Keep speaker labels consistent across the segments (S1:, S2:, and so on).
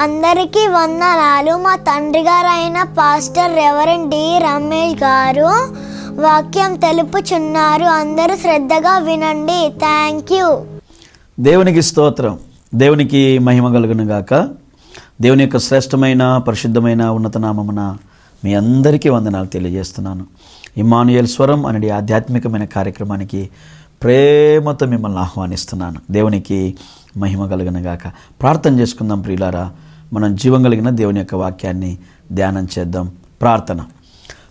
S1: అందరికీ వందనాలు. మా తండ్రి గారు అయిన పాస్టర్ రెవరెండ్ డి రమేష్ గారు వాక్యం తెలుపుచున్నారు. అందరూ శ్రద్ధగా వినండి. Thank you.
S2: దేవునికి స్తోత్రం. దేవునికి మహిమ కలుగును గాక. దేవుని యొక్క శ్రేష్టమైన పరిశుద్ధమైన ఉన్నత నామమున మీ అందరికీ వందనాలు తెలియజేస్తున్నాను. ఇమ్మానుయేల్ స్వరం అనే ఆధ్యాత్మికమైన కార్యక్రమానికి ప్రేమతో మిమ్మల్ని ఆహ్వానిస్తున్నాను. దేవునికి మహిమ కలుగును గాక. ప్రార్థన చేసుకుందాం ప్రియులారా. మనం జీవం కలిగిన దేవుని యొక్క వాక్యాన్ని ధ్యానం చేద్దాం. ప్రార్థన.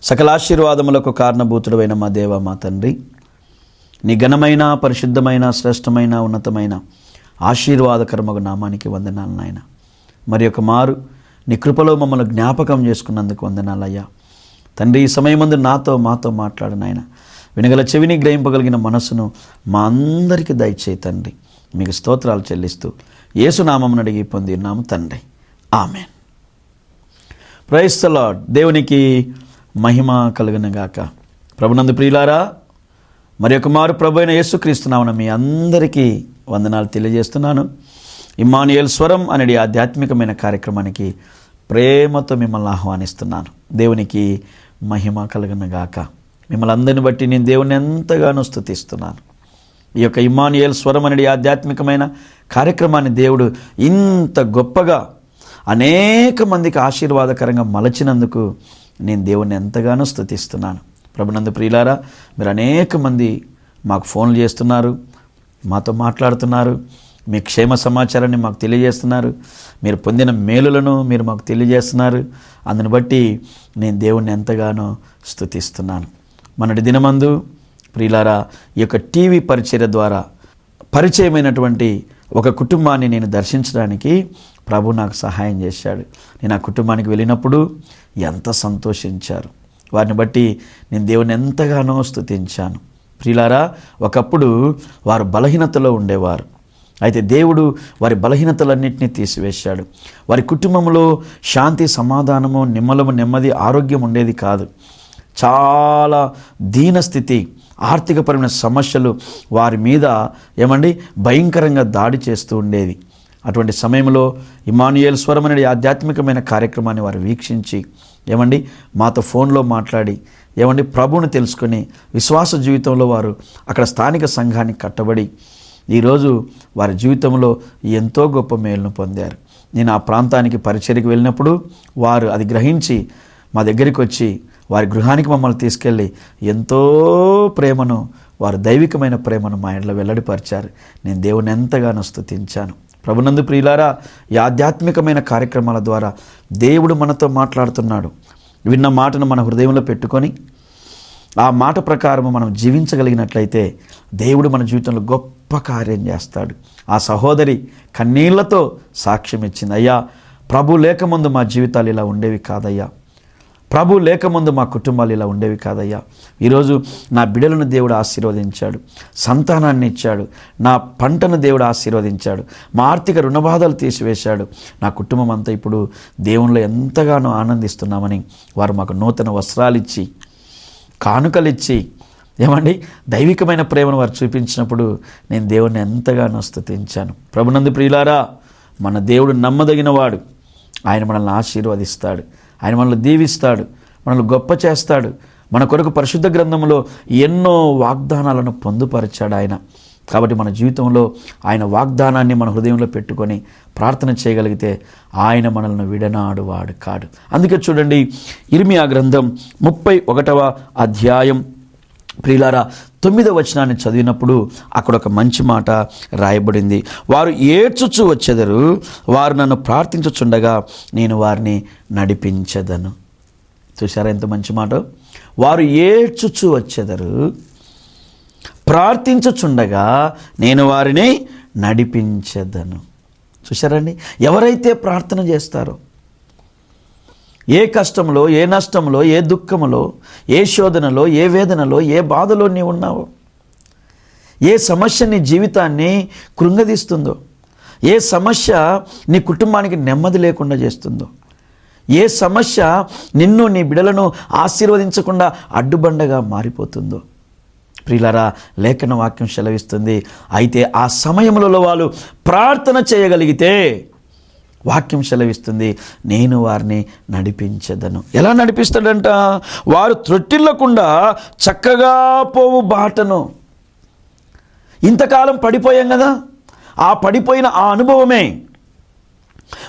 S2: సకల ఆశీర్వాదములకు కారణభూతుడైన మా దేవ, మా తండ్రి, నీ ఘనమైన పరిశుద్ధమైన శ్రేష్టమైన ఉన్నతమైన ఆశీర్వాదకరమగు నామానికి వందనాలు నాయన. మరి ఒక మారు నీ కృపలో మమ్మల్ని జ్ఞాపకం చేసుకున్నందుకు వందనాలయ్యా తండ్రి. ఈ సమయమందు మాతో మాట్లాడు నాయన. వినగల చెవిని, గ్రహింపగలిగిన మనసును మా అందరికీ దయచేయి తండ్రి. మీకు స్తోత్రాలు చెల్లిస్తూ యేసునామమును అడిగి పొందినాము తండ్రి. ఆమెన్. Praise the lord. దేవునికి మహిమ కలుగును గాక. ప్రభునందు ప్రియులారా, మరి ఒక మారు ప్రభు అయిన యేసుక్రీస్తు నామమున మీ అందరికీ వందనాలు తెలియజేస్తున్నాను. ఇమ్మానుయేల్ స్వరం అనే ఆధ్యాత్మికమైన కార్యక్రమానికి ప్రేమతో మిమ్మల్ని ఆహ్వానిస్తున్నాను. దేవునికి మహిమ కలుగును గాక. మిమ్మల్ని అందరిని బట్టి నేను దేవుని ఎంతగానో స్తుతిస్తున్నాను. ఈ యొక్క ఇమ్మానుయేల్ స్వరం అనే ఆధ్యాత్మికమైన కార్యక్రమాన్ని దేవుడు ఇంత గొప్పగా అనేక మందికి ఆశీర్వాదకరంగా మలచినందుకు నేను దేవుణ్ణి ఎంతగానో స్తుతిస్తున్నాను. ప్రభునందు ప్రియులారా, మీరు అనేక మంది మాకు ఫోన్లు చేస్తున్నారు, మాతో మాట్లాడుతున్నారు, మీ క్షేమ సమాచారాన్ని మాకు తెలియజేస్తున్నారు, మీరు పొందిన మేలులను మీరు మాకు తెలియజేస్తున్నారు. అందుని బట్టి నేను దేవుణ్ణి ఎంతగానో స్తుతిస్తున్నాను. మొన్నటి దినమందు ప్రియులారా, ఈ యొక్క టీవీ పరిచర్య ద్వారా పరిచయమైనటువంటి ఒక కుటుంబాన్ని నేను దర్శించడానికి ప్రభు నాకు సహాయం చేశాడు. నేను ఆ కుటుంబానికి వెళ్ళినప్పుడు ఎంత సంతోషించారు. వారిని బట్టి నేను దేవుని ఎంతగానో స్తుతించాను. ప్రియులారా, ఒకప్పుడు వారు బలహీనతలో ఉండేవారు. అయితే దేవుడు వారి బలహీనతలన్నింటినీ తీసివేశాడు. వారి కుటుంబంలో శాంతి, సమాధానము, నిమ్మలము, నెమ్మది, ఆరోగ్యం ఉండేది కాదు. చాలా దీనస్థితి, ఆర్థికపరమైన సమస్యలు వారి మీద భయంకరంగా దాడి చేస్తూ ఉండేది. అటువంటి సమయంలో ఇమ్మానుయేల్ స్వరం అనే ఆధ్యాత్మికమైన కార్యక్రమాన్ని వారు వీక్షించి మాతో ఫోన్లో మాట్లాడి ప్రభువుని తెలుసుకొని విశ్వాస జీవితంలో వారు అక్కడ స్థానిక సంఘాన్ని కట్టబడి ఈరోజు వారి జీవితంలో ఎంతో గొప్ప మేలును పొందారు. నేను ఆ ప్రాంతానికి పరిచర్యకు వెళ్ళినప్పుడు వారు అది గ్రహించి మా దగ్గరికి వచ్చి వారి గృహానికి మమ్మల్ని తీసుకెళ్ళి ఎంతో ప్రేమను, వారు దైవికమైన ప్రేమను మా ఇంట్లో వెల్లడిపరిచారు. నేను దేవుని ఎంతగానో స్తుతించాను. ప్రభునందు ప్రియులారా, ఈ ఆధ్యాత్మికమైన కార్యక్రమాల ద్వారా దేవుడు మనతో మాట్లాడుతున్నాడు. విన్న మాటను మన హృదయంలో పెట్టుకొని ఆ మాట ప్రకారం మనం జీవించగలిగినట్లయితే దేవుడు మన జీవితంలో గొప్ప కార్యం చేస్తాడు. ఆ సహోదరి కన్నీళ్లతో సాక్ష్యం ఇచ్చింది, అయ్యా ప్రభు లేకముందు మా జీవితాలు ఇలా ఉండేవి కాదయ్యా, ప్రభు లేకముందు మా కుటుంబాలు ఇలా ఉండేవి కాదయ్యా. ఈరోజు నా బిడ్డలను దేవుడు ఆశీర్వదించాడు, సంతానాన్ని ఇచ్చాడు, నా పంటను దేవుడు ఆశీర్వదించాడు, మా ఆర్థిక రుణబాధలు తీసివేశాడు, నా కుటుంబం అంతా ఇప్పుడు దేవునిలో ఎంతగానో ఆనందిస్తున్నామని వారు మాకు నూతన వస్త్రాలు ఇచ్చి, కానుకలిచ్చి దైవికమైన ప్రేమను వారు చూపించినప్పుడు నేను దేవుణ్ణి ఎంతగానో స్తుతించాను. ప్రభునందు ప్రియులారా, మన దేవుడు నమ్మదగిన వాడు. ఆయన మనల్ని ఆశీర్వదిస్తాడు, ఆయన మనల్ని దీవిస్తాడు, మనల్ని గొప్ప చేస్తాడు. మన కొరకు పరిశుద్ధ గ్రంథంలో ఎన్నో వాగ్దానాలను పొందుపరిచాడు ఆయన. కాబట్టి మన జీవితంలో ఆయన వాగ్దానాన్ని మన హృదయంలో పెట్టుకొని ప్రార్థన చేయగలిగితే ఆయన మనల్ని విడనాడువాడు కాడు. అందుకే చూడండి, ఇర్మియా గ్రంథం 31వ అధ్యాయం ప్రియులారా 9వ వచనాన్ని చదివినప్పుడు అక్కడ ఒక మంచి మాట రాయబడింది. వారు ఏడ్చుచు వచ్చెదరు, వారు నన్ను ప్రార్థించుచుండగా నేను వారిని నడిపించెదను. చూసారా ఎంత మంచి మాట? వారు ఏడ్చుచు వచ్చెదరు, ప్రార్థించుచుండగా నేను వారిని నడిపించెదను. చూసారండి, ఎవరైతే ప్రార్థన చేస్తారో, ఏ కష్టంలో, ఏ నష్టంలో, ఏ దుఃఖంలో, ఏ శోధనలో, ఏ వేదనలో, ఏ బాధలో నీవు ఉన్నావో, ఏ సమస్య నీ జీవితాన్ని కృంగదీస్తుందో, ఏ సమస్య నీ కుటుంబానికి నెమ్మది లేకుండా చేస్తుందో, ఏ సమస్య నిన్ను, నీ బిడ్డలను ఆశీర్వదించకుండా అడ్డుబండగా మారిపోతుందో, ప్రియులారా లేఖన వాక్యం సెలవిస్తుంది. అయితే ఆ సమయంలో వాళ్ళు ప్రార్థన చేయగలిగితే వాక్యం సెలవిస్తుంది, నేను వారిని నడిపించెదను. ఎలా నడిపిస్తాడంట? వారు త్రొట్టిల్లకుండా చక్కగా పోవు బాటను. ఇంతకాలం పడిపోయాం కదా, ఆ పడిపోయిన ఆ అనుభవమే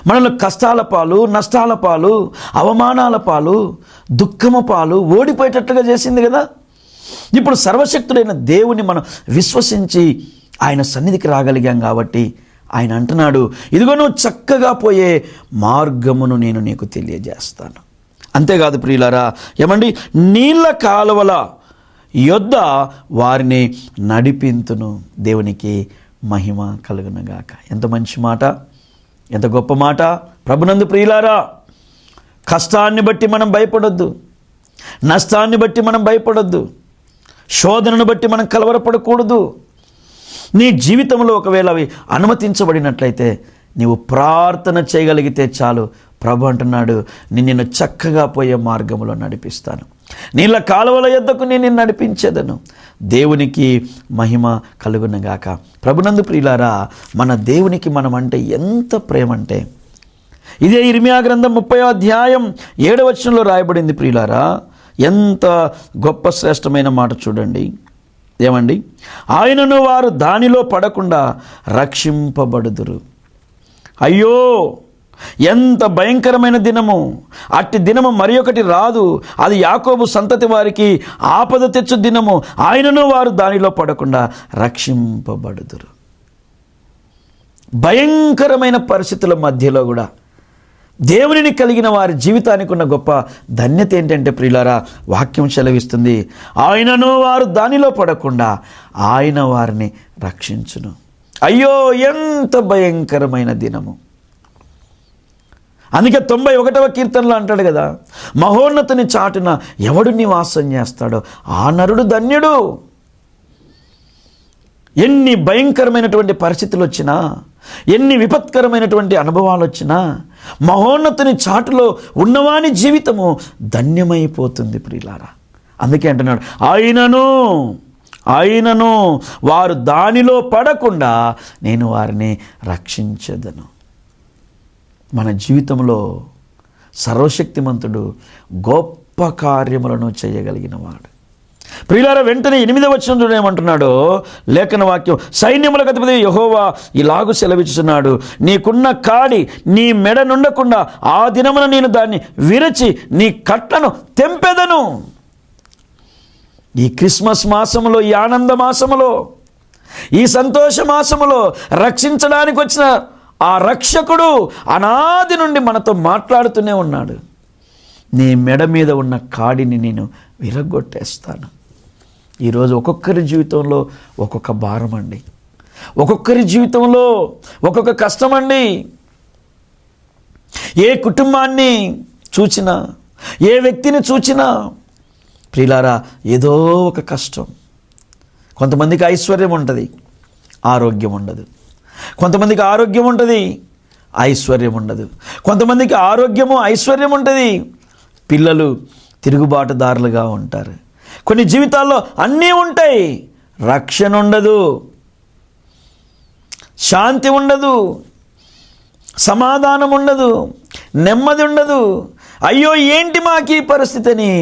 S2: మనల్ని కష్టాల పాలు, నష్టాల పాలు, అవమానాల పాలు, దుఃఖము పాలు, ఓడిపోయేటట్లుగా చేసింది కదా. ఇప్పుడు సర్వశక్తుడైన దేవుని మనం విశ్వసించి ఆయన సన్నిధికి రాగలిగాం కాబట్టి ఆయన అంటున్నాడు, ఇదిగో నువ్వు చక్కగా పోయే మార్గమును నేను నీకు తెలియజేస్తాను. అంతేకాదు ప్రియులారా, ఏమండి, నీళ్ళ కాలువల యొద్ద వారిని నడిపింతును. దేవునికి మహిమ కలుగునుగాక. ఎంత మంచి మాట, ఎంత గొప్ప మాట. ప్రభునందు ప్రియులారా, కష్టాన్ని బట్టి మనం భయపడొద్దు, నష్టాన్ని బట్టి మనం భయపడొద్దు, శోధనను బట్టి మనం కలవరపడకూడదు. నీ జీవితంలో ఒకవేళ అవి అనుమతించబడినట్లయితే నీవు ప్రార్థన చేయగలిగితే చాలు. ప్రభు అంటున్నాడు, నిన్ను చక్కగా పోయే మార్గంలో నడిపిస్తాను, నీళ్ళ కాలువల యొద్దకు నేను నడిపించేదను. దేవునికి మహిమ కలుగునుగాక. ప్రభునందు ప్రియులారా, మన దేవునికి మనం అంటే ఎంత ప్రేమ అంటే, ఇదే ఇర్మియా గ్రంథం 30వ అధ్యాయం 7వ వచనంలో రాయబడింది. ప్రియులారా, ఎంత గొప్ప శ్రేష్టమైన మాట చూడండి. ఏమండి, ఆయనను వారు దానిలో పడకుండా రక్షింపబడుదురు. అయ్యో, ఎంత భయంకరమైన దినము! అట్టి దినము మరి ఒకటి రాదు. అది యాకోబు సంతతి వారికి ఆపద తెచ్చు దినము. ఆయనను వారు దానిలో పడకుండా రక్షింపబడుదురు. భయంకరమైన పరిస్థితుల మధ్యలో కూడా దేవునిని కలిగిన వారి జీవితానికి ఉన్న గొప్ప ధన్యత ఏంటంటే ప్రియులారా, వాక్యం సెలవిస్తుంది, ఆయనను వారు దానిలో పడకుండా ఆయన వారిని రక్షించును. అయ్యో, ఎంత భయంకరమైన దినము! అందుకే 91వ కీర్తనలో అంటాడు కదా, మహోన్నతుని చాటున ఎవడు నివాసం చేస్తాడో ఆ నరుడు ధన్యుడు. ఎన్ని భయంకరమైనటువంటి పరిస్థితులు వచ్చినా, ఎన్ని విపత్కరమైనటువంటి అనుభవాలు వచ్చినా, మహోన్నతుని చాటులో ఉన్నవాని జీవితము ధన్యమైపోతుంది ప్రియులారా. అందుకే అంటున్నాడు, ఆయనను వారు దానిలో పడకుండా నేను వారిని రక్షించెదను. మన జీవితంలో సర్వశక్తిమంతుడు గొప్ప కార్యములను చేయగలిగిన వాడు. ప్రియులారా, వెంటనే 8వ వచనం చూడ ఏమంటున్నాడో లేఖన వాక్యం, సైన్యములకు అధిపతి యెహోవా ఇలాగు సెలవిస్తున్నాడు, నీకున్న కాడి నీ మెడ నుండకుండా ఆ దినమున నేను దాన్ని విరచి నీ కట్లను తెంపెదను. ఈ క్రిస్మస్ మాసములో, ఈ ఆనంద మాసములో, ఈ సంతోష మాసములో రక్షించడానికి వచ్చిన ఆ రక్షకుడు అనాది నుండి మనతో మాట్లాడుతూనే ఉన్నాడు. నీ మెడ మీద ఉన్న కాడిని నేను విరగొట్టేస్తాను. ఈరోజు ఒక్కొక్కరి జీవితంలో ఒక్కొక్క భారం అండి, ఒక్కొక్కరి జీవితంలో ఒక్కొక్క కష్టం అండి. ఏ కుటుంబాన్ని చూచినా, ఏ వ్యక్తిని చూచినా ప్రియులారా ఏదో ఒక కష్టం. కొంతమందికి ఐశ్వర్యం ఉంటుంది, ఆరోగ్యం ఉండదు. కొంతమందికి ఆరోగ్యం ఉంటుంది, ఐశ్వర్యం ఉండదు. కొంతమందికి ఆరోగ్యము ఐశ్వర్యం ఉంటుంది, పిల్లలు తిరుగుబాటుదారులుగా ఉంటారు. కొన్ని జీవితాల్లో అన్నీ ఉంటాయి, రక్షణ ఉండదు, శాంతి ఉండదు, సమాధానం ఉండదు, నెమ్మది ఉండదు. అయ్యో, ఏంటి మాకు ఈ పరిస్థితి అని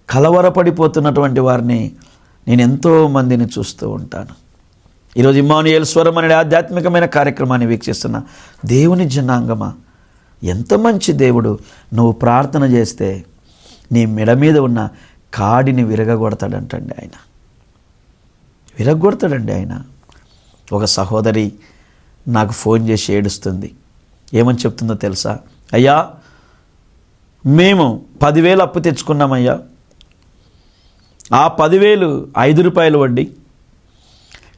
S2: కలవరపడిపోతున్నటువంటి వారిని నేను ఎంతో మందిని చూస్తూ ఉంటాను. ఈరోజు ఇమ్మానుయేల్ స్వరం అనే ఆధ్యాత్మికమైన కార్యక్రమాన్ని వీక్షిస్తున్న దేవుని జనాంగమా, ఎంత మంచి దేవుడు! నువ్వు ప్రార్థన చేస్తే నీ మెడ మీద ఉన్న కాడిని విరగొడతాడంటండి ఆయన, విరగొడతాడండి ఆయన. ఒక సహోదరి నాకు ఫోన్ చేసి ఏడుస్తుంది. ఏమని చెప్తుందో తెలుసా? అయ్యా, మేము 10,000 అప్పు తెచ్చుకున్నామయ్యా, ఆ 10,000 5 రూపాయలు వడ్డీ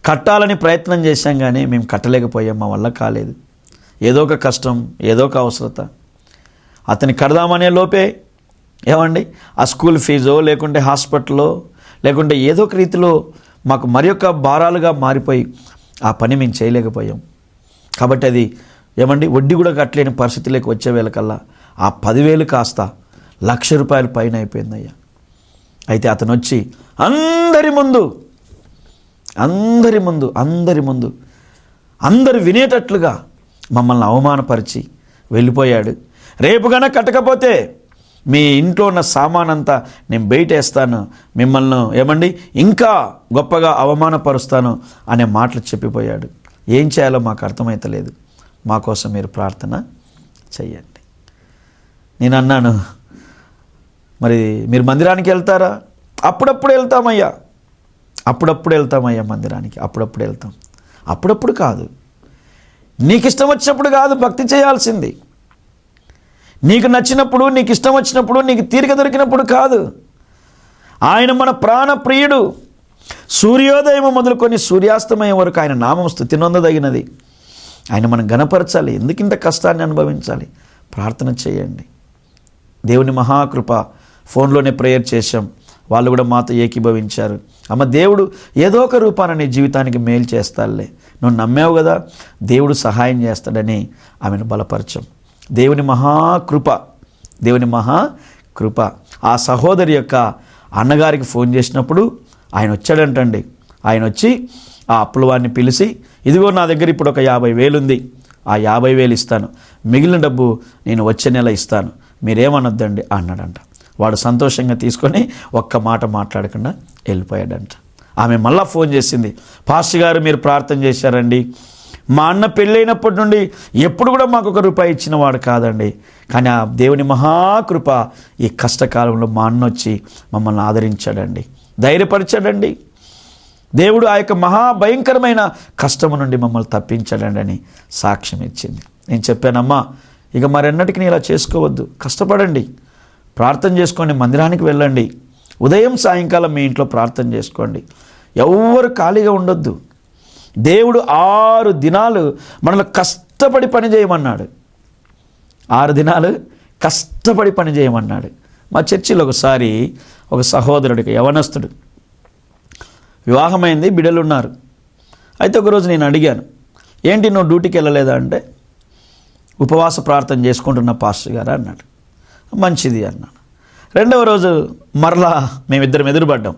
S2: కట్టాలని ప్రయత్నం చేశాం, కానీ మేము కట్టలేకపోయాం, మా వల్ల కాలేదు. ఏదో ఒక కష్టం, ఏదో ఒక అవసరత, అతని కడదామనే లోపే ఏమండి ఆ స్కూల్ ఫీజో లేకుంటే హాస్పిటల్లో లేకుంటే ఏదో ఒక రీతిలో మాకు మరి యొక్క భారాలుగా మారిపోయి ఆ పని మేము చేయలేకపోయాం. కాబట్టి అది ఏమండి వడ్డీ కూడా కట్టలేని పరిస్థితిలోకి వచ్చే వేళకల్లా ఆ 10,000 కాస్త 1,00,000 రూపాయల పైన అయిపోయిందయ్యా. అయితే అతను వచ్చి అందరి ముందు అందరు వినేటట్లుగా మమ్మల్ని అవమానపరిచి వెళ్ళిపోయాడు. రేపు కన్నా కట్టకపోతే మీ ఇంట్లో ఉన్న సామానంతా నేను బయటేస్తాను, మిమ్మల్ని ఏమండి ఇంకా గొప్పగా అవమానపరుస్తాను అనే మాటలు చెప్పిపోయాడు. ఏం చేయాలో మాకు అర్థమైతలేదు, మా కోసం మీరు ప్రార్థన చెయ్యండి. నేను అన్నాను, మరి మీరు మందిరానికి వెళ్తారా? అప్పుడప్పుడు వెళ్తామయ్యా, అప్పుడప్పుడు వెళ్తామయ్యా మందిరానికి, అప్పుడప్పుడు వెళ్తాం. అప్పుడప్పుడు కాదు, నీకు ఇష్టం వచ్చినప్పుడు కాదు భక్తి చేయాల్సింది. నీకు నచ్చినప్పుడు, నీకు ఇష్టం వచ్చినప్పుడు, నీకు తీరిక దొరికినప్పుడు కాదు. ఆయన మన ప్రాణ ప్రియుడు. సూర్యోదయం మొదలుకొని సూర్యాస్తమయం వరకు ఆయన నామం స్తుతి నొందదగినది. ఆయన మనం గణపరచాలి. ఎందుకు ఇంత కష్టాన్ని అనుభవించాలి? ప్రార్థన చేయండి. దేవుని మహాకృప. ఫోన్లోనే ప్రేయర్ చేశాం, వాళ్ళు కూడా మాతో ఏకీభవించారు. అమ్మ, దేవుడు ఏదో ఒక రూపాన నీ జీవితానికి మేలు చేస్తాడులే, నువ్వు నమ్మావు కదా, దేవుడు సహాయం చేస్తాడని ఆమెను బలపరచం. దేవుని మహాకృప, దేవుని మహాకృప. ఆ సహోదరి యొక్క అన్నగారికి ఫోన్ చేసినప్పుడు ఆయన వచ్చాడంటండి. ఆయన వచ్చి ఆ అప్పులవాడిని పిలిచి, ఇదిగో నా దగ్గర ఇప్పుడు ఒక 50,000 ఉంది, ఆ 50,000 ఇస్తాను, మిగిలిన డబ్బు నేను వచ్చే నెల ఇస్తాను, మీరేమనొద్దండి అన్నాడంట. వాడు సంతోషంగా తీసుకొని ఒక్క మాట మాట్లాడకుండా వెళ్ళిపోయాడంట. ఆమె మళ్ళా ఫోన్ చేసింది, పాస్టర్ గారు మీరు ప్రార్థన చేశారండి, మా అన్న పెళ్ళైనప్పటి నుండి ఎప్పుడు కూడా మాకు ₹1 ఇచ్చిన వాడు కాదండి, కానీ ఆ దేవుని మహాకృప ఈ కష్టకాలంలో మా అన్న వచ్చి మమ్మల్ని ఆదరించాడండి, ధైర్యపరిచాడండి. దేవుడు ఆ యొక్క మహాభయంకరమైన కష్టము నుండి మమ్మల్ని తప్పించాడండి అని సాక్ష్యం ఇచ్చింది. నేను చెప్పానమ్మా, ఇక మరెన్నటికి ఇలా చేసుకోవద్దు, కష్టపడండి, ప్రార్థన చేసుకోండి, మందిరానికి వెళ్ళండి, ఉదయం సాయంకాలం మీ ఇంట్లో ప్రార్థన చేసుకోండి, ఎవ్వరు ఖాళీగా ఉండొద్దు. దేవుడు 6 దినాలు మనల్ని కష్టపడి పని చేయమన్నాడు. 6 దినాలు కష్టపడి పని చేయమన్నాడు. మా చర్చిలో ఒకసారి ఒక సహోదరుడికి, యవనస్తుడు, వివాహమైంది, బిడ్డలు ఉన్నారు. అయితే ఒకరోజు నేను అడిగాను, ఏంటి నువ్వు డ్యూటీకి వెళ్ళలేదా అంటే, ఉపవాస ప్రార్థన చేసుకుంటున్న పాస్టర్ గారు అన్నాడు. మంచిది అన్నాను. రెండవ రోజు మరలా మేమిద్దరం ఎదురుపడ్డాం.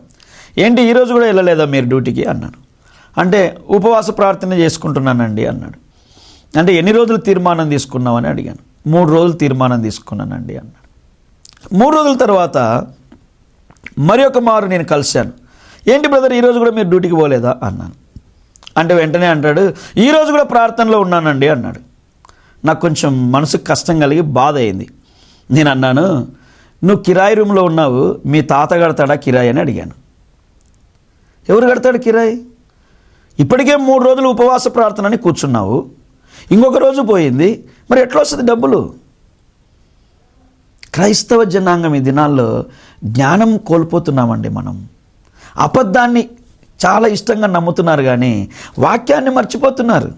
S2: ఏంటి ఈరోజు కూడా వెళ్ళలేదా మీరు డ్యూటీకి అన్నాను. అంటే ఉపవాస ప్రార్థన చేసుకుంటున్నానండి అన్నాడు. అంటే ఎన్ని రోజులు తీర్మానం తీసుకున్నావని అడిగాను. 3 రోజులు తీర్మానం తీసుకున్నానండి అన్నాడు. 3 రోజుల తర్వాత మరి ఒక మారు నేను కలిశాను. ఏంటి బ్రదర్ ఈరోజు కూడా మీరు డ్యూటీకి పోలేదా అన్నాను. అంటే వెంటనే అంటాడు, ఈరోజు కూడా ప్రార్థనలో ఉన్నానండి అన్నాడు. నాకు కొంచెం మనసుకు కష్టం కలిగి బాధ అయింది. నేను అన్నాను, నువ్వు కిరాయి రూమ్లో ఉన్నావు, మీ తాత కడతాడా కిరాయి అని అడిగాను. ఎవరు కడతాడు కిరాయి? ఇప్పటికే 3 రోజులు ఉపవాస ప్రార్థనని కూర్చున్నావు, ఇంకొక రోజు పోయింది, మరి ఎట్లా వస్తుంది డబ్బులు? క్రైస్తవ జనాంగం ఈ దినాల్లో జ్ఞానం కోల్పోతున్నామండి. మనం అబద్ధాన్ని చాలా ఇష్టంగా నమ్ముతున్నారు, కానీ వాక్యాన్ని మర్చిపోతున్నారు.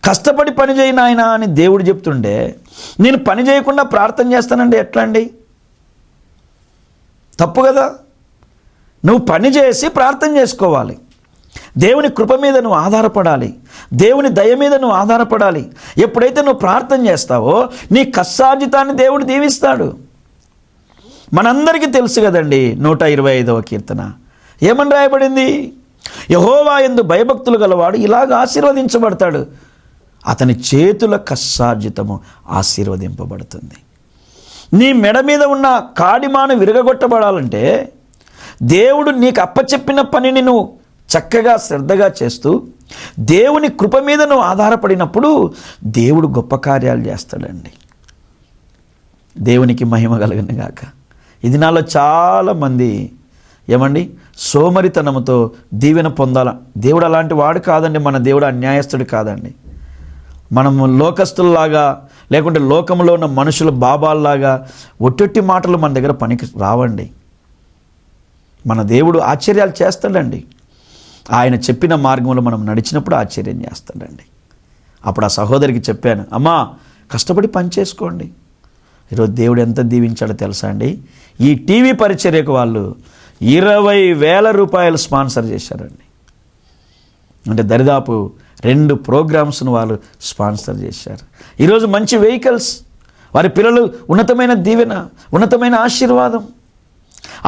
S2: కష్టపడి పని చేయను ఆయన అని దేవుడు చెప్తుండే నేను పని చేయకుండా ప్రార్థన చేస్తానండి ఎట్లా అండి? తప్పు కదా. నువ్వు పని చేసి ప్రార్థన చేసుకోవాలి. దేవుని కృప మీద నువ్వు ఆధారపడాలి, దేవుని దయ మీద నువ్వు ఆధారపడాలి. ఎప్పుడైతే నువ్వు ప్రార్థన చేస్తావో నీ కష్టార్జితాన్ని దేవుడు దీవిస్తాడు. మనందరికీ తెలుసు కదండి 125వ కీర్తన ఏమని రాయబడింది? యెహోవా యందు భయభక్తులు గలవాడు ఇలాగ ఆశీర్వదించబడతాడు, అతని చేతుల కష్టార్జితము ఆశీర్వదింపబడుతుంది. నీ మెడ మీద ఉన్న కాడిమాను విరగగొట్టబడాలంటే దేవుడు నీకు అప్పచెప్పిన పనిని నువ్వు చక్కగా శ్రద్ధగా చేస్తూ దేవుని కృప మీద నువ్వు ఆధారపడినప్పుడు దేవుడు గొప్ప కార్యాలు చేస్తాడండి. దేవునికి మహిమ కలుగును గాక. ఈ దినాల్లో చాలామంది ఏమండి సోమరితనంతో దీవెన పొందాల. దేవుడు అలాంటి వాడు కాదండి. మన దేవుడు అన్యాయస్తుడు కాదండి. మనము లోకస్తుల్లాగా లేకుంటే లోకంలో ఉన్న మనుషుల బాబాల్లాగా ఒట్టొట్టి మాటలు మన దగ్గర పనికి రావండి. మన దేవుడు ఆశ్చర్యాలు చేస్తాడండి. ఆయన చెప్పిన మార్గంలో మనం నడిచినప్పుడు ఆశ్చర్యం చేస్తాడండి. అప్పుడు ఆ సహోదరికి చెప్పాను, అమ్మా కష్టపడి పని చేసుకోండి. ఈరోజు దేవుడు ఎంత దీవించాడో తెలుసా అండి? ఈ టీవీ పరిచర్యకు వాళ్ళు 20,000 రూపాయలు స్పాన్సర్ చేశారండి. అంటే దరిదాపు 2 ప్రోగ్రామ్స్ను వాళ్ళు స్పాన్సర్ చేశారు. ఈరోజు మంచి వెహికల్స్, వారి పిల్లలు ఉన్నతమైన దీవెన, ఉన్నతమైన ఆశీర్వాదం.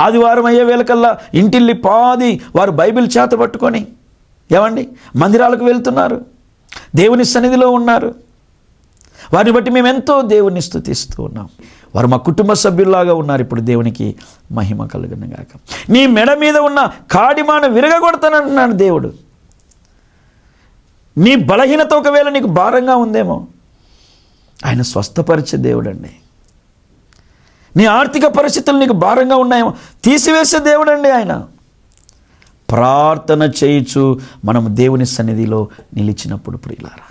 S2: ఆదివారం అయ్యే వేళకల్లా ఇంటిల్లి పాది వారు బైబిల్ చేత పట్టుకొని ఏమండి మందిరాలకు వెళ్తున్నారు, దేవుని సన్నిధిలో ఉన్నారు. వారిని బట్టి మేము ఎంతో దేవుని స్తుతిస్తూ ఉన్నాం. వారు మా కుటుంబ సభ్యుల్లాగా ఉన్నారు. ఇప్పుడు దేవునికి మహిమ కలుగును గాక. నీ మెడ మీద ఉన్న కాడిమాను విరగగొడతానంటున్నాడు దేవుడు. నీ బలహీనత ఒకవేళ నీకు భారంగా ఉందేమో, ఆయన స్వస్థపరిచే దేవుడండి. నీ ఆర్థిక పరిస్థితులు నీకు భారంగా ఉన్నాయేమో, తీసివేసే దేవుడండి ఆయన. ప్రార్థన చేయుచు మనం దేవుని సన్నిధిలో నిలిచినప్పుడు ప్రియులారా,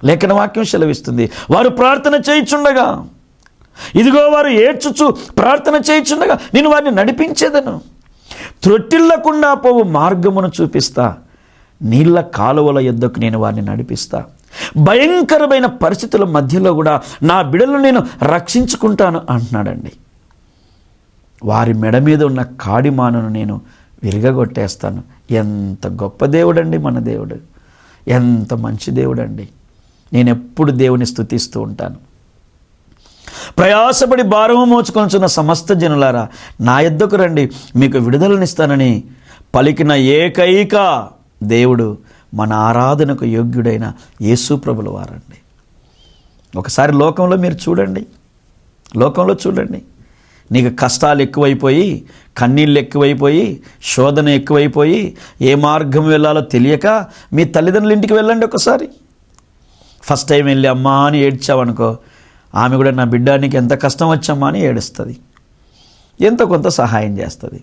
S2: లేఖన వాక్యం సెలవిస్తుంది, వారు ప్రార్థన చేయుచుండగా, ఇదిగో వారు ఏడ్చుచు ప్రార్థన చేయుచుండగా నేను వారిని నడిపించేదను, త్రొట్టిల్లకుండా పోవు మార్గమును చూపిస్తా, నీళ్ళ కాలువల యొద్దకు నేను వారిని నడిపిస్తా. భయంకరమైన పరిస్థితుల మధ్యలో కూడా నా బిడ్డలను నేను రక్షించుకుంటాను అంటున్నాడండి. వారి మెడ మీద ఉన్న కాడిమానును నేను విరగగొట్టేస్తాను. ఎంత గొప్ప దేవుడండి మన దేవుడు, ఎంత మంచి దేవుడండి. నేను ఎప్పుడు దేవుని స్తుతిస్తూ ఉంటాను. ప్రయాసపడి భారము మోచుకొనుచున్న సమస్త జనులారా, నా యొద్దకు రండి, మీకు విడుదలనిస్తానని పలికిన ఏకైక దేవుడు మన ఆరాధనకు యోగ్యుడైన యేసు ప్రభుల వారండి. ఒకసారి లోకంలో మీరు చూడండి, లోకంలో చూడండి. నీకు కష్టాలు ఎక్కువైపోయి, కన్నీళ్ళు ఎక్కువైపోయి, శోధన ఎక్కువైపోయి, ఏ మార్గం వెళ్ళాలో తెలియక మీ తల్లిదండ్రుల ఇంటికి వెళ్ళండి ఒకసారి. ఫస్ట్ టైం వెళ్ళి అమ్మా అని ఏడ్చావనుకో, ఆమె కూడా నా బిడ్డానికి ఎంత కష్టం వచ్చమ్మా అని ఏడుస్తుంది, ఎంతో కొంత సహాయం చేస్తుంది.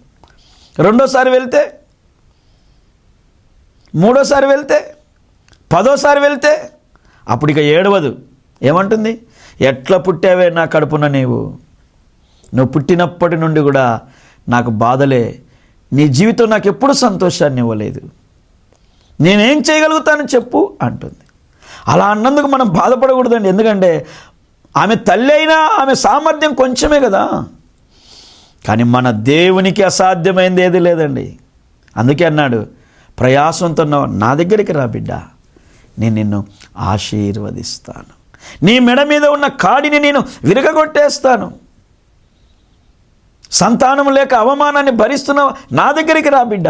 S2: రెండోసారి వెళ్తే, మూడోసారి వెళ్తే, 10వ వెళ్తే అప్పుడు ఇక ఏడవదు. ఏమంటుంది? ఎట్లా పుట్టావే నా కడుపున నువ్వు పుట్టినప్పటి నుండి కూడా నాకు బాధలే, నీ జీవితం నాకు ఎప్పుడు సంతోషాన్ని ఇవ్వలేదు, నేనేం చేయగలుగుతాను చెప్పు అంటుంది. అలా అన్నందుకు మనం బాధపడకూడదండి. ఎందుకంటే ఆమె తల్లి అయినా ఆమె సామర్థ్యం కొంచెమే కదా, కానీ మన దేవునికి అసాధ్యమైంది ఏది లేదండి. అందుకే అన్నాడు, ప్రయాసంతో నా దగ్గరికి రా బిడ్డ, నేను నిన్ను ఆశీర్వదిస్తాను, నీ మెడ మీద ఉన్న కాడిని నేను విరగగొట్టేస్తాను. సంతానం లేక అవమానాన్ని భరిస్తున్నావు, నా దగ్గరికి రా బిడ్డ,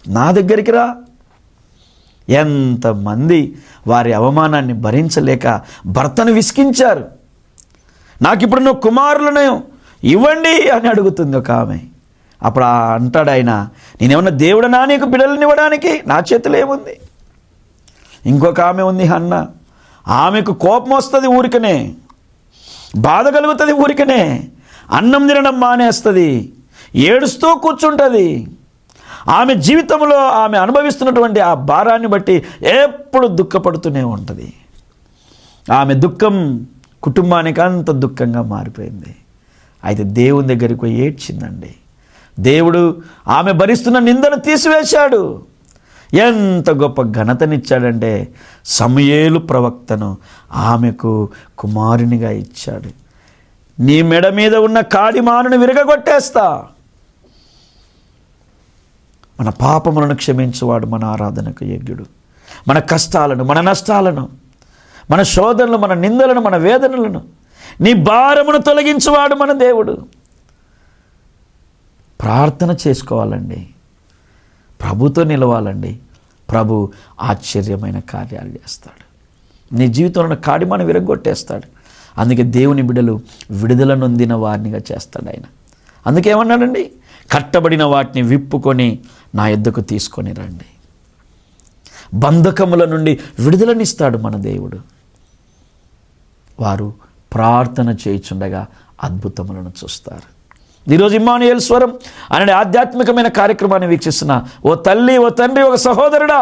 S2: నా దగ్గరికి రా. ఎంతమంది వారి అవమానాన్ని భరించలేక భర్తను విసికించారు. నాకు ఇప్పుడు నువ్వు కుమారులను ఇవ్వండి అని అడుగుతుంది ఒక ఆమె. అప్పుడు అంటాడు ఆయన, నేనేమన్నా దేవుడనా నీకు బిడ్డలను ఇవ్వడానికి, నా చేతిలో ఏముంది. ఇంకొక ఆమె ఉంది హన్న, ఆమెకు కోపం వస్తుంది ఊరికనే, బాధ కలుగుతుంది ఊరికనే, అన్నం తినడం మానేస్తుంది, ఏడుస్తూ కూర్చుంటుంది. ఆమె జీవితంలో ఆమె అనుభవిస్తున్నటువంటి ఆ భారాన్ని బట్టి ఎప్పుడు దుఃఖపడుతూనే ఉంటుంది. ఆమె దుఃఖం కుటుంబానికి అంత దుఃఖంగా మారిపోయింది. అయితే దేవుని దగ్గరికి పోయి ఏడ్చిందండి. దేవుడు ఆమె భరిస్తున్న నిందను తీసివేశాడు. ఎంత గొప్ప ఘనతనిచ్చాడంటే సమూయేలు ప్రవక్తను ఆమెకు కుమారునిగా ఇచ్చాడు. నీ మెడ మీద ఉన్న కాడిమానును విరగగొట్టేస్తా. మన పాపములను క్షమించువాడు మన ఆరాధనకు యోగ్యుడు. మన కష్టాలను, మన నష్టాలను, మన శోధనలు, మన నిందలను, మన వేదనలను, నీ భారమును తొలగించువాడు మన దేవుడు. ప్రార్థన చేసుకోవాలండి, ప్రభుతో నిలవాలండి. ప్రభు ఆశ్చర్యమైన కార్యాలు చేస్తాడు. నీ జీవితంలో కాడిమాను విరగొట్టేస్తాడు. అందుకే దేవుని బిడ్డలు విడుదల నొందిన వారినిగా చేస్తాడు ఆయన. అందుకేమన్నాడండి, కట్టబడిన వాటిని విప్పుకొని నా యొద్దకు తీసుకొని రండి. బంధకముల నుండి విడుదలనిస్తాడు మన దేవుడు. వారు ప్రార్థన చేయుచుండగా అద్భుతములను చూస్తారు. ఈరోజు ఇమ్మానుయేల్ స్వరం అనే ఆధ్యాత్మికమైన కార్యక్రమాన్ని వీక్షిస్తున్న ఓ తల్లి, ఓ తండ్రి, ఒక సహోదరుడా,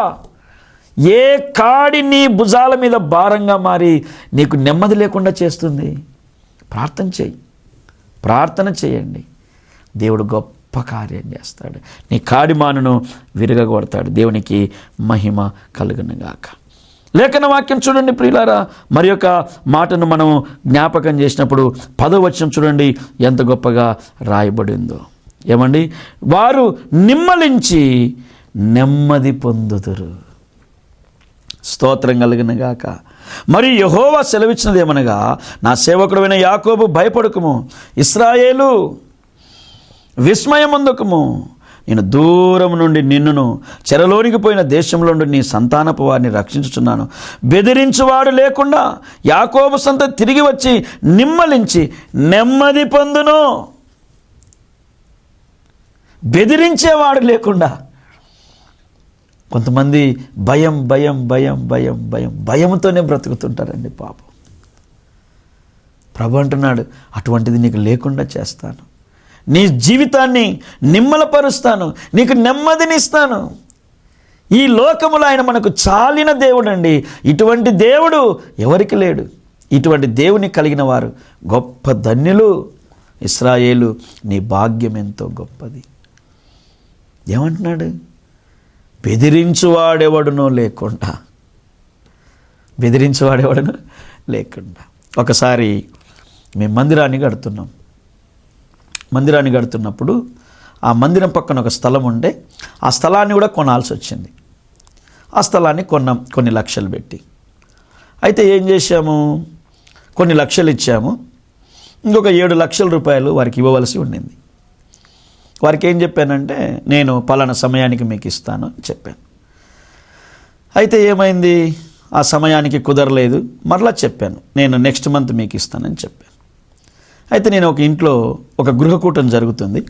S2: ఏ కాడి నీ భుజాల మీద భారంగా మారి నీకు నెమ్మది లేకుండా చేస్తుంది, ప్రార్థన చేయి, ప్రార్థన చేయండి. దేవుడు గొప్ప కార్యం చేస్తాడు. నీ కాడిమానును విరగగొడతాడు. దేవునికి మహిమ కలుగునుగాక. లేఖన వాక్యం చూడండి ప్రియులారా, మరి యొక్క మాటను మనం జ్ఞాపకం చేసినప్పుడు 10వ వచనం చూడండి ఎంత గొప్పగా రాయబడిందో. ఏమండి, వారు నిమ్మలించి నెమ్మది పొందుదురు. స్తోత్రం కలుగునుగాక. మరి యెహోవా సెలవిచ్చినదేమనగా, నా సేవకుడైన యాకోబు భయపడకుము, ఇశ్రాయేలు విస్మయమందుకుము, నేను దూరం నుండి నిన్నును చెరలోనికి పోయిన దేశంలో నుండి నీ సంతానపు వారిని రక్షించుచున్నాను. బెదిరించువాడు లేకుండా యాకోబు సంతతి తిరిగి వచ్చి నిమ్మలించి నెమ్మది పొందును. బెదిరించేవాడు లేకుండా. కొంతమంది భయం భయం భయం భయం భయం భయంతోనే బ్రతుకుతుంటారండి పాపం. ప్రభు అంటున్నాడు, అటువంటిది నీకు లేకుండా చేస్తాను. నీ జీవితాన్ని నిమ్మలపరుస్తాను, నీకు నెమ్మదినిస్తాను. ఈ లోకములో ఆయన మనకు చాలిన దేవుడు అండి. ఇటువంటి దేవుడు ఎవరికి లేడు. ఇటువంటి దేవుని కలిగిన వారు గొప్ప ధన్యులు. ఇశ్రాయేలు, నీ భాగ్యం ఎంతో గొప్పది. ఏమంటున్నాడు? బెదిరించువాడెవడునో లేకుండా. బెదిరించువాడెవడునో లేకుండా. ఒకసారి మేము మందిరాన్ని కడుతున్నాం. మందిరాన్ని కడుతున్నప్పుడు ఆ మందిరం పక్కన ఒక స్థలం ఉంటే ఆ స్థలాన్ని కూడా కొనాల్సి వచ్చింది. ఆ స్థలాన్ని కొన్నాం కొన్ని లక్షలు పెట్టి. అయితే ఏం చేశాము, కొన్ని లక్షలు ఇచ్చాము. ఇంకొక 7 లక్షల రూపాయలు వారికి ఇవ్వవలసి ఉండింది. వారికి ఏం చెప్పానంటే, నేను పలానా సమయానికి మీకు ఇస్తాను అని చెప్పాను. అయితే ఏమైంది, ఆ సమయానికి కుదరలేదు. మరలా చెప్పాను, నేను నెక్స్ట్ మంత్ మీకు ఇస్తానని చెప్పాను. అయితే నేను ఒక ఇంట్లో ఒక గృహకూటం జరుగుతుంది.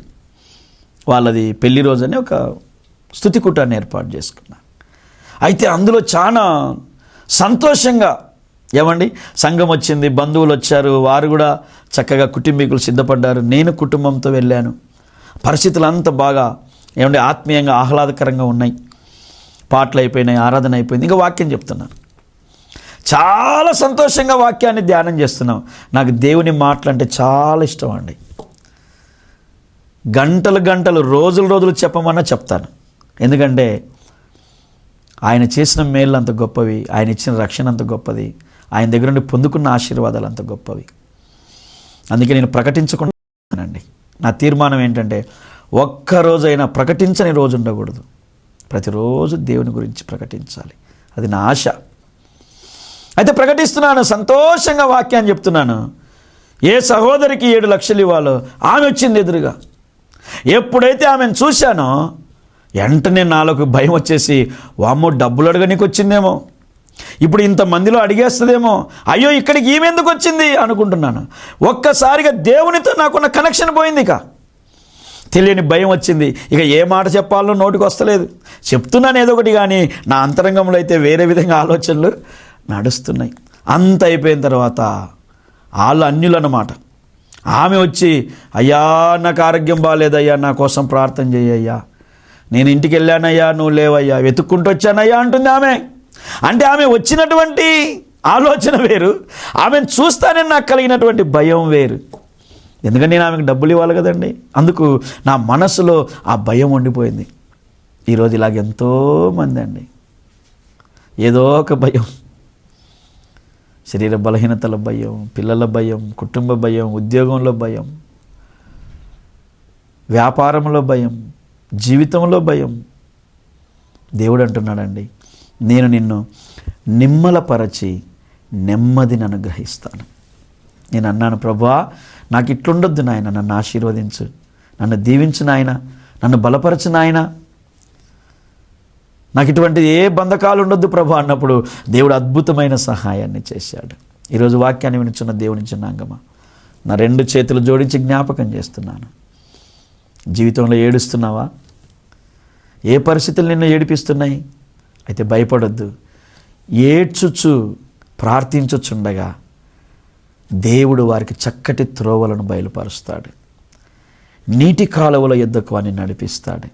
S2: వాళ్ళది పెళ్లి రోజని ఒక స్తుతి కూటాన్ని ఏర్పాటు చేసుకున్నాను. అయితే అందులో చాలా సంతోషంగా, ఏమండి, సంఘం వచ్చింది, బంధువులు వచ్చారు, వారు కూడా చక్కగా కుటుంబీకులు సిద్ధపడ్డారు. నేను కుటుంబంతో వెళ్ళాను. పరిస్థితులు అంతా బాగా ఏమంటే ఆత్మీయంగా ఆహ్లాదకరంగా ఉన్నాయి. పాటలు అయిపోయినాయి, ఆరాధన అయిపోయింది, ఇంకా వాక్యం చెప్తున్నాను. చాలా సంతోషంగా వాక్యాన్ని ధ్యానం చేస్తున్నాం. నాకు దేవుని మాటలు అంటే చాలా ఇష్టం అండి. గంటలు గంటలు, రోజులు రోజులు చెప్పమన్నా చెప్తాను. ఎందుకంటే ఆయన చేసిన మేళ్ళు అంత గొప్పవి, ఆయన ఇచ్చిన రక్షణ అంత గొప్పది, ఆయన దగ్గర నుండి పొందుకున్న ఆశీర్వాదాలు అంత గొప్పవి. అందుకే నేను ప్రకటించుకుంటానండి. నా తీర్మానం ఏంటంటే, ఒక్కరోజైనా ప్రకటించని రోజు ఉండకూడదు. ప్రతిరోజు దేవుని గురించి ప్రకటించాలి. అది నా ఆశ. అయితే ప్రకటిస్తున్నాను, సంతోషంగా వాక్యాన్ని చెప్తున్నాను. ఏ సహోదరికి 7 లక్షలు ఇవ్వాలో ఆమె వచ్చింది ఎదురుగా. ఎప్పుడైతే ఆమెను చూశానో వెంటనే నాలోకి భయం వచ్చేసి, వామ్మో, డబ్బులు అడగనీకి వచ్చిందేమో, ఇప్పుడు ఇంతమందిలో అడిగేస్తుందేమో, అయ్యో ఇక్కడికి ఈమె ఎందుకు వచ్చింది అనుకుంటున్నాను. ఒక్కసారిగా దేవునితో నాకున్న కనెక్షన్ పోయింది. ఇక తెలియని భయం వచ్చింది. ఇక ఏ మాట చెప్పాలో నోటికి వస్తలేదు. చెప్తున్నాను ఏదో ఒకటి, కానీ నా అంతరంగంలో అయితే వేరే విధంగా ఆలోచనలు నడుస్తున్నాయి. అంత అయిపోయిన తర్వాత వాళ్ళు అన్యులు అన్నమాట. ఆమె వచ్చి, అయ్యా నాకు ఆరోగ్యం బాగాలేదయ్యా, నా కోసం ప్రార్థన చేయ్యా, నేను ఇంటికి వెళ్ళానయ్యా, నువ్వు లేవయ్యా, వెతుక్కుంటూ వచ్చానయ్యా అంటుంది ఆమె. అంటే ఆమె వచ్చినటువంటి ఆలోచన వేరు, ఆమెను చూస్తానే నాకు కలిగినటువంటి భయం వేరు. ఎందుకంటే నేను ఆమెకు డబ్బులు ఇవ్వాలి కదండి. అందుకు నా మనసులో ఆ భయం ఉండిపోయింది. ఈరోజు ఇలాగ ఎంతోమంది అండి, ఏదో ఒక భయం, శరీర బలహీనతల భయం, పిల్లల భయం, కుటుంబ భయం, ఉద్యోగంలో భయం, వ్యాపారంలో భయం, జీవితంలో భయం. దేవుడు అంటున్నాడండి, నేను నిన్ను నిమ్మలపరచి నెమ్మదిని అనుగ్రహిస్తాను. నేను అన్నాను, ప్రభువా నాకు ఇట్లుండొద్దు నాయన, నన్ను ఆశీర్వదించు, నన్ను దీవించు నాయన, నన్ను బలపరచు నాయన, నాకు ఇటువంటి ఏ బంధకాలు ఉండొద్దు ప్రభు అన్నప్పుడు దేవుడు అద్భుతమైన సహాయాన్ని చేశాడు. ఈరోజు వాక్యాన్ని వినుచున్న దేవుని జనాంగమా, నా 2 చేతులు జోడించి జ్ఞాపకం చేస్తున్నాను. జీవితంలో ఏడుస్తున్నావా? ఏ పరిస్థితులు నిన్ను ఏడిపిస్తున్నాయి? అయితే భయపడొద్దు. ఏడ్చుచు ప్రార్థించుచుండగా దేవుడు వారికి చక్కటి త్రోవలను బయలుపరుస్తాడు. నీటి కాలువల యొద్దకు వారిని నడిపిస్తాడు.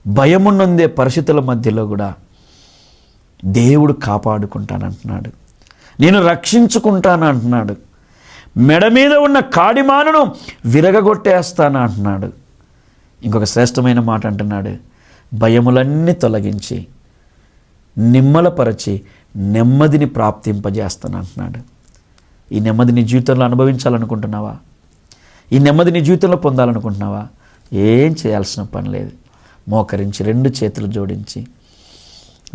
S2: భయమున్నొందే పరిస్థితుల మధ్యలో కూడా దేవుడు కాపాడుకుంటానంటున్నాడు. నేను రక్షించుకుంటాను అంటున్నాడు. మెడ మీద ఉన్న కాడిమానును విరగగొట్టేస్తాను అంటున్నాడు. ఇంకొక శ్రేష్టమైన మాట అంటున్నాడు, భయములన్నీ తొలగించి నిమ్మలపరచి నెమ్మదిని ప్రాప్తింపజేస్తాను అంటున్నాడు. ఈ నెమ్మది నీ జీవితంలో అనుభవించాలనుకుంటున్నావా? ఈ నెమ్మది నీ జీవితంలో పొందాలనుకుంటున్నావా? ఏం చేయాల్సిన పని లేదు. మోకరించి 2 చేతులు జోడించి,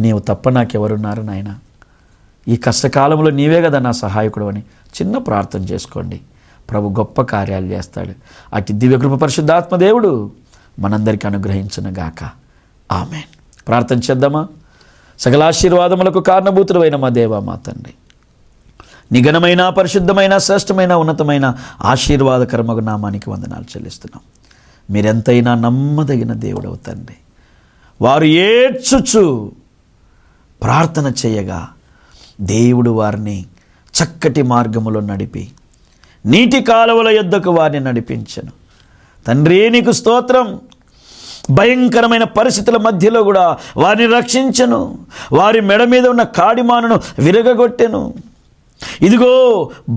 S2: నీవు తప్ప నాకెవరున్నారు నాయన, ఈ కష్టకాలంలో నీవే కదా నా సహాయకుడు అని చిన్న ప్రార్థన చేసుకోండి. ప్రభు గొప్ప కార్యాలు చేస్తాడు. అటు దివ్యకృప పరిశుద్ధాత్మ దేవుడు మనందరికీ అనుగ్రహించునుగాక. ఆమేన్. ప్రార్థన చేద్దామా? సకల ఆశీర్వాదములకు కారణభూతుడైన మా దేవా, మా తండ్రి, నిఘనమైన, పరిశుద్ధమైన, శ్రేష్టమైన, ఉన్నతమైన ఆశీర్వాదకరమగు నామానికి వందనాలు చెల్లిస్తున్నాం. మీరెంతైనా నమ్మదగిన దేవుడవు తండ్రి. వారు ఏడ్చుచు ప్రార్థన చేయగా దేవుడు వారిని చక్కటి మార్గములో నడిపి నీటి కాలువల యొద్దకు వారిని నడిపించెను. తండ్రి, నీకు స్తోత్రం. భయంకరమైన పరిస్థితుల మధ్యలో కూడా వారిని రక్షించెను. వారి మెడ మీద ఉన్న కాడిమానును విరగగొట్టెను. ఇదిగో,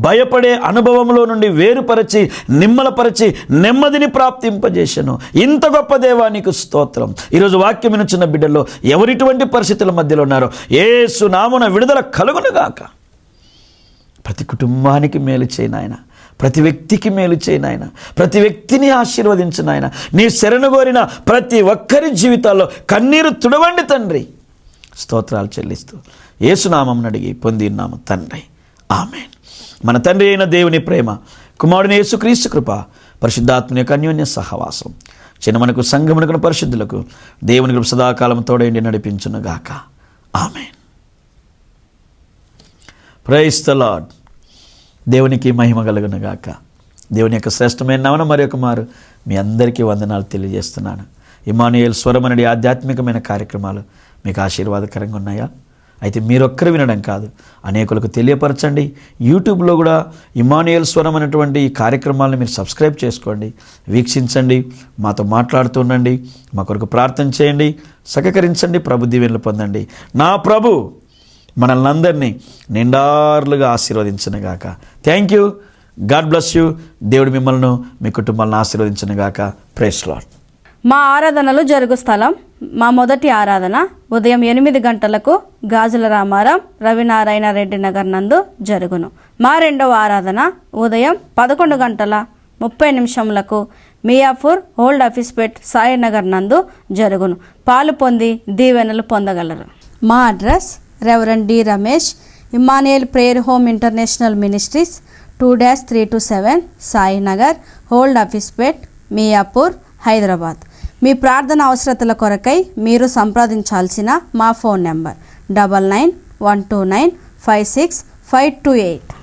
S2: భయపడే అనుభవంలో నుండి వేరుపరచి, నిమ్మలపరచి, నెమ్మదిని ప్రాప్తింపజేశాను. ఇంత గొప్ప దేవా, నీకు స్తోత్రం. ఈరోజు వాక్యం వినుచున్న బిడ్డల్లో ఎవరిటువంటి పరిస్థితుల మధ్యలో ఉన్నారో యేసు నామమున విడుదల కలుగునుగాక. ప్రతి కుటుంబానికి మేలు చేయి నాయన. ప్రతి వ్యక్తికి మేలు చేయి నాయన. ప్రతి వ్యక్తిని ఆశీర్వదించు నాయన. నీ శరణు కోరిన ప్రతి ఒక్కరి జీవితాల్లో కన్నీరు తుడవండి తండ్రి. స్తోత్రాలు చెల్లిస్తూ యేసునామమున అడిగి పొందినాము తండ్రి. ఆమేన్. మన తండ్రి అయిన దేవుని ప్రేమ, కుమారుని యేసుక్రీస్తు కృప, పరిశుద్ధాత్మని యొక్క అన్యోన్య సహవాసం చిన్నమనకు, సంఘమునకు, పరిశుద్ధులకు దేవుని కృప సదాకాలం తోడైండి నడిపించునుగాక. ఆమేన్. Praise the lord. దేవునికి మహిమ కలుగునుగాక. దేవుని యొక్క శ్రేష్టమైన నామమున మరొక మారు మీ అందరికీ వందనాలు తెలియజేస్తున్నాను. ఇమ్మానుయేల్ స్వరం అనే ఆధ్యాత్మికమైన కార్యక్రమాలు మీకు ఆశీర్వాదకరంగా ఉన్నాయా? అయితే మీరొక్కరు వినడం కాదు, అనేకులకు తెలియపరచండి. యూట్యూబ్లో కూడా ఇమ్మానుయేల్ స్వరం అనేటువంటి ఈ కార్యక్రమాలను మీరు సబ్స్క్రైబ్ చేసుకోండి, వీక్షించండి, మాతో మాట్లాడుతూ ఉండండి, మా కొరకు ప్రార్థన చేయండి, సహకరించండి, ప్రభు దీవెనలు పొందండి. నా ప్రభు మనల్ని అందరినీ నిండార్లుగా ఆశీర్వదించునుగాక. Thank you. God bless you. దేవుడు మిమ్మల్ని, మీ కుటుంబాలను ఆశీర్వదించునుగాక. Praise lord.
S3: మా ఆరాధనలు జరుగు స్థలం: మా మొదటి ఆరాధన ఉదయం 8 గంటలకు గాజుల రామారం రవినారాయణ రెడ్డి నగర్ నందు జరుగును. మా రెండవ ఆరాధన ఉదయం 11:30 మియాపూర్ ఓల్డ్ ఆఫీస్పేట్ సాయినగర్ నందు జరుగును. పాలు పొంది దీవెనలు పొందగలరు. మా address: reverend D Ramesh, Immanuel prayer home international ministries, 2-327 Sainagar, old ఆఫీస్పేట్, మియాపూర్, హైదరాబాద్. మీ ప్రార్థన అవసరతల కొరకై మీరు సంప్రదించాల్సిన మా ఫోన్ నెంబర్ 9912956528.